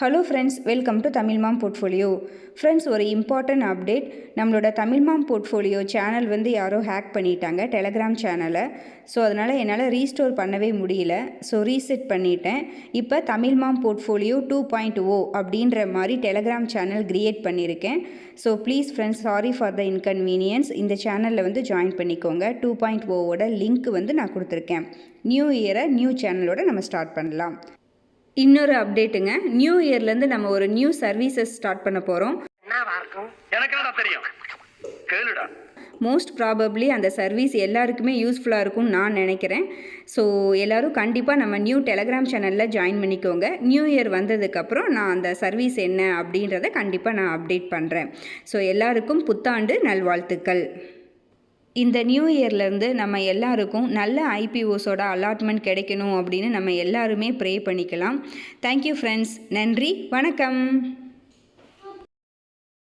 Hello friends, welcome to Tamil mom portfolio. Friends, ஒரு important update. நம்மளோட Tamil mom portfolio channel யாரோ hack பண்ணிட்டாங்க, Telegram சேனலை. ஸோ அதனால் என்னால் ரீஸ்டோர் பண்ணவே முடியல. ஸோ ரீசெட் பண்ணிட்டேன். இப்போ தமிழ் மாம் போர்ட்ஃபோலியோ 2.0 அப்படின்ற மாதிரி டெலகிராம் சேனல் கிரியேட் பண்ணியிருக்கேன். So please friends, sorry for the inconvenience. இந்த சேனலில் ஜாயின் பண்ணிக்கோங்க. 2.0ஓட லிங்க் நான் கொடுத்துருக்கேன். நியூ இயரை நியூ சேனலோட நம்ம ஸ்டார்ட் பண்ணலாம். இன்னொரு அப்டேட்டுங்க, நியூ இயர்லேருந்து நம்ம ஒரு நியூ சர்வீசஸ் ஸ்டார்ட் பண்ண போகிறோம். மோஸ்ட் ப்ராபப்ளி அந்த சர்வீஸ் எல்லாருக்குமே யூஸ்ஃபுல்லாக இருக்கும்னு நான் நினைக்கிறேன். ஸோ எல்லோரும் கண்டிப்பாக நம்ம நியூ டெலகிராம் சேனலில் ஜாயின் பண்ணிக்கோங்க. நியூ இயர் வந்ததுக்கப்புறம் நான் அந்த சர்வீஸ் என்ன அப்படின்றத கண்டிப்பாக நான் அப்டேட் பண்ணுறேன். ஸோ எல்லாருக்கும் புத்தாண்டு நல்வாழ்த்துக்கள். இந்த நியூ இயர்லேருந்து நம்ம எல்லாருக்கும் நல்ல ஐபிஓஸோட அலாட்மெண்ட் கிடைக்கணும் அப்படின்னு நம்ம எல்லாருமே ப்ரே பண்ணிக்கலாம். Thank you friends. நன்றி, வணக்கம்.